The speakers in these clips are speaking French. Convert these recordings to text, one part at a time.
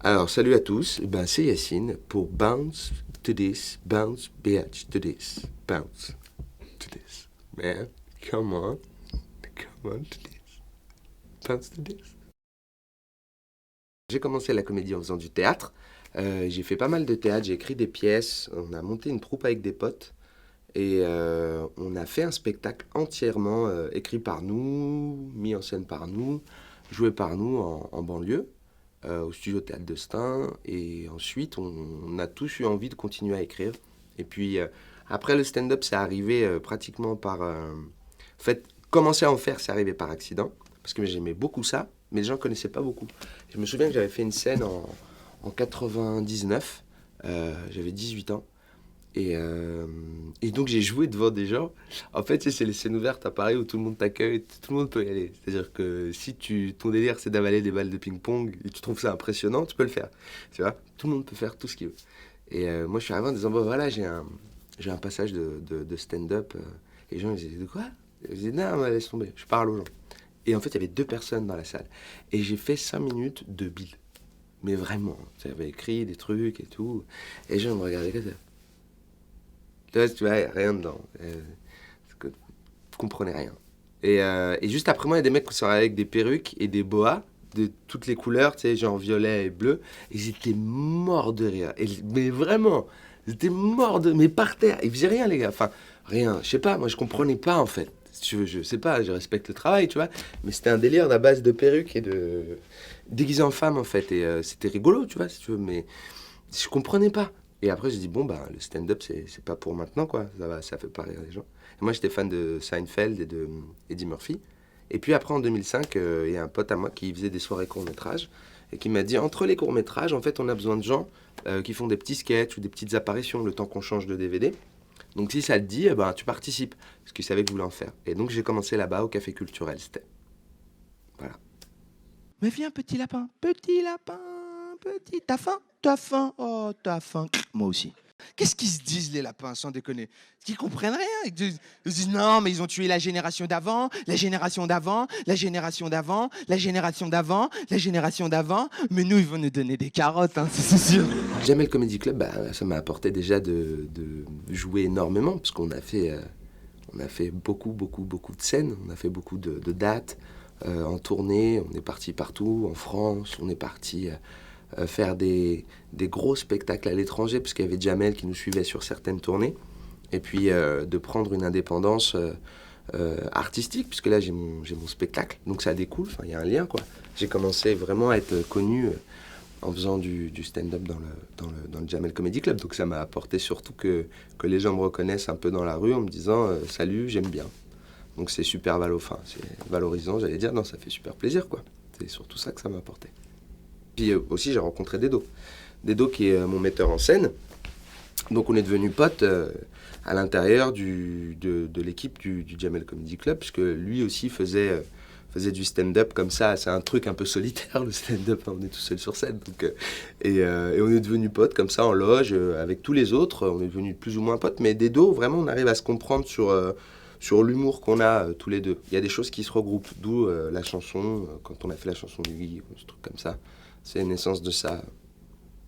Alors, salut à tous, c'est Yacine pour Bounce to this, bounce bitch to this, bounce to this. Man, come on, come on to this, bounce to this. J'ai commencé la comédie en faisant du théâtre. J'ai fait pas mal de théâtre, j'ai écrit des pièces, on a monté une troupe avec des potes et on a fait un spectacle entièrement écrit par nous, mis en scène par nous, joué par nous en banlieue. Au studio Théâtre de Stein. Et ensuite, on a tous eu envie de continuer à écrire. Et puis, après le stand-up, c'est arrivé pratiquement par... en fait, commencer à en faire, c'est arrivé par accident. Parce que j'aimais beaucoup ça, mais les gens ne connaissaient pas beaucoup. Je me souviens que j'avais fait une scène en 99. J'avais 18 ans. Et donc j'ai joué devant des gens. En fait, c'est les scènes ouvertes à Paris où tout le monde t'accueille, tout le monde peut y aller. C'est-à-dire que si ton délire c'est d'avaler des balles de ping-pong et tu trouves ça impressionnant, tu peux le faire. Tu vois, tout le monde peut faire tout ce qu'il veut. Et moi je suis arrivé en disant, bon voilà, j'ai un passage de stand-up. Et les gens ils disaient, de quoi? Je disais, non, mais laisse tomber, je parle aux gens. Et en fait, il y avait 2 personnes dans la salle. Et j'ai fait 5 minutes de bile. Mais vraiment, j'avais écrit des trucs et tout. Et les gens me regardaient comme ça. Tu vois, rien dedans. Vous comprenez rien. Et juste après moi, il y a des mecs qui sont arrivés avec des perruques et des boas de toutes les couleurs, tu sais, genre violet et bleu. Et ils étaient morts de rire. Mais vraiment, ils étaient morts de... Mais par terre. Ils faisaient rien, les gars. Enfin, rien. Je sais pas, moi, je comprenais pas, en fait. Si tu veux, je sais pas, je respecte le travail, tu vois. Mais c'était un délire à base de perruques et de... déguisés en femme, en fait. Et c'était rigolo, tu vois, si tu veux. Mais je comprenais pas. Et après, j'ai dit, bon, bah, le stand-up, c'est pas pour maintenant, quoi. Ça fait pas rire les gens. Et moi, j'étais fan de Seinfeld et de Eddie Murphy. Et puis après, en 2005, il y a un pote à moi qui faisait des soirées courts-métrages et qui m'a dit, entre les courts-métrages, en fait, on a besoin de gens qui font des petits sketchs ou des petites apparitions le temps qu'on change de DVD. Donc, si ça te dit, ben, tu participes. Parce qu'il savait que je voulais en faire. Et donc, j'ai commencé là-bas au Café Culturel. C'était... Voilà. Mais viens, petit lapin, petit. T'as faim? T'as faim? Oh, t'as faim. Moi aussi. Qu'est-ce qu'ils se disent, les lapins, sans déconner? Ils comprennent rien. Ils se disent non, mais ils ont tué la génération d'avant, la génération d'avant, la génération d'avant, la génération d'avant, la génération d'avant. Mais nous, ils vont nous donner des carottes, hein, c'est sûr. Jamel Comedy Club, bah, ça m'a apporté déjà de jouer énormément, parce on a fait beaucoup, beaucoup, beaucoup de scènes, on a fait beaucoup de dates en tournée, on est parti partout, en France, on est parti faire des gros spectacles à l'étranger, parce qu'il y avait Jamel qui nous suivait sur certaines tournées, et puis de prendre une indépendance artistique, puisque là j'ai mon spectacle, donc ça découle, il y a un lien, quoi. J'ai commencé vraiment à être connu en faisant du stand-up dans le Jamel Comedy Club. Donc ça m'a apporté surtout que les gens me reconnaissent un peu dans la rue en me disant salut, j'aime bien. Donc c'est super c'est valorisant, j'allais dire, non, ça fait super plaisir, quoi. C'est surtout ça que ça m'a apporté. Puis aussi, j'ai rencontré Dedo. Dedo qui est mon metteur en scène. Donc on est devenus potes à l'intérieur de l'équipe du Jamel Comedy Club, puisque lui aussi faisait du stand-up comme ça. C'est un truc un peu solitaire, le stand-up, on est tout seul sur scène. Donc, et on est devenus potes comme ça en loge, avec tous les autres. On est devenus plus ou moins potes, mais des dos, vraiment, on arrive à se comprendre sur l'humour qu'on a tous les deux. Il y a des choses qui se regroupent, d'où la chanson, quand on a fait la chanson du Guy, ce truc comme ça. C'est la naissance de ça.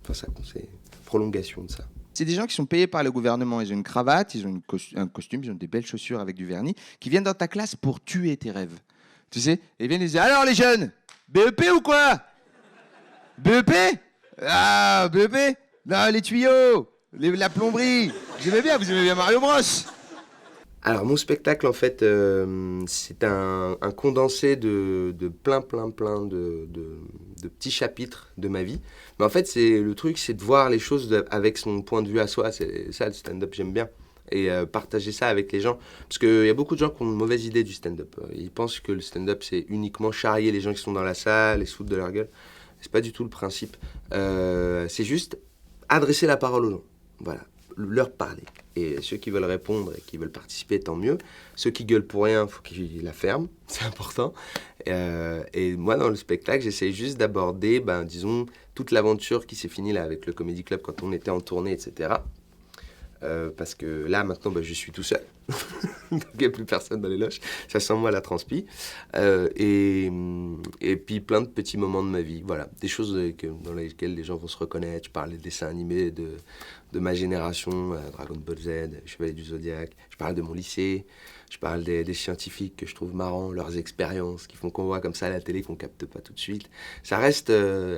Enfin, ça, c'est prolongation de ça. C'est des gens qui sont payés par le gouvernement. Ils ont une cravate, ils ont un costume, ils ont des belles chaussures avec du vernis, qui viennent dans ta classe pour tuer tes rêves. Tu sais? Et ils viennent et disent alors les jeunes, BEP ou quoi? BEP? Ah, BEP? Non, les tuyaux, la plomberie. Vous aimez bien Mario Bros. Alors, mon spectacle, en fait, c'est un condensé de plein de petits chapitres de ma vie. Mais en fait, le truc, c'est de voir les choses avec son point de vue à soi. C'est ça, le stand-up, j'aime bien. Et partager ça avec les gens. Parce qu'il y a beaucoup de gens qui ont une mauvaise idée du stand-up. Ils pensent que le stand-up, c'est uniquement charrier les gens qui sont dans la salle et se foutre de leur gueule. C'est pas du tout le principe. C'est juste adresser la parole aux gens. Voilà, leur parler. Et ceux qui veulent répondre et qui veulent participer, tant mieux. Ceux qui gueulent pour rien, il faut qu'ils la ferment, c'est important. Et moi, dans le spectacle, j'essaie juste d'aborder, disons, toute l'aventure qui s'est finie là avec le Comedy Club quand on était en tournée, etc. Parce que là, maintenant, je suis tout seul. Donc il n'y a plus personne dans les loges. Ça sent moi la transpi. Et puis plein de petits moments de ma vie. Voilà, des choses dans lesquelles les gens vont se reconnaître. Je parle des dessins animés de ma génération, Dragon Ball Z, Chevalier du Zodiaque. Je parle de mon lycée. Je parle des scientifiques que je trouve marrants, leurs expériences, qui font qu'on voit comme ça à la télé, qu'on capte pas tout de suite. Ça reste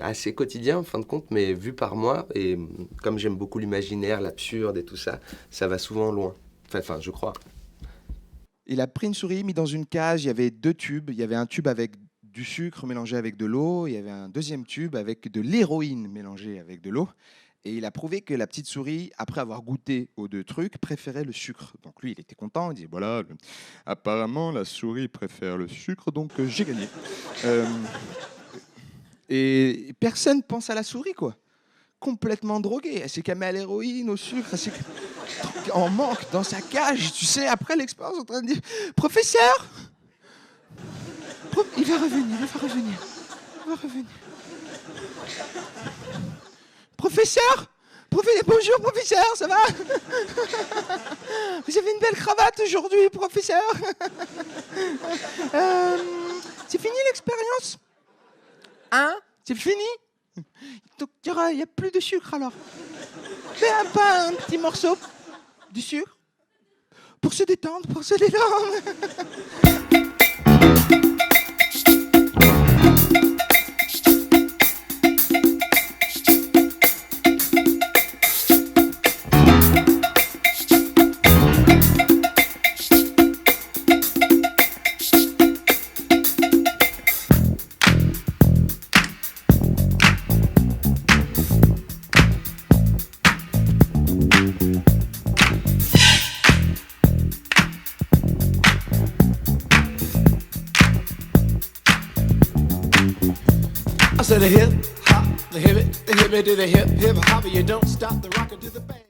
assez quotidien en fin de compte, mais vu par moi. Et comme j'aime beaucoup l'imaginaire, l'absurde et tout ça, ça va souvent loin. Enfin, je crois. Il a pris une souris, mis dans une cage, il y avait 2 tubes. Il y avait un tube avec du sucre mélangé avec de l'eau, il y avait un deuxième tube avec de l'héroïne mélangée avec de l'eau. Et il a prouvé que la petite souris, après avoir goûté aux 2 trucs, préférait le sucre. Donc lui, il était content, il dit voilà, apparemment la souris préfère le sucre, donc j'ai gagné. Et personne pense à la souris, quoi. Complètement droguée, elle s'est camée à l'héroïne, au sucre, elle s'est en manque dans sa cage, tu sais, après l'expérience, en train de dire professeur, il va revenir. Professeur, bonjour professeur, ça va? Vous avez une belle cravate aujourd'hui, professeur. C'est fini l'expérience? Hein? C'est fini? Donc il n'y a plus de sucre alors. Mais pas un petit morceau du sucre pour se détendre, I said the hip hop, the hip it to the hip hop, you don't stop the rocker to the bang.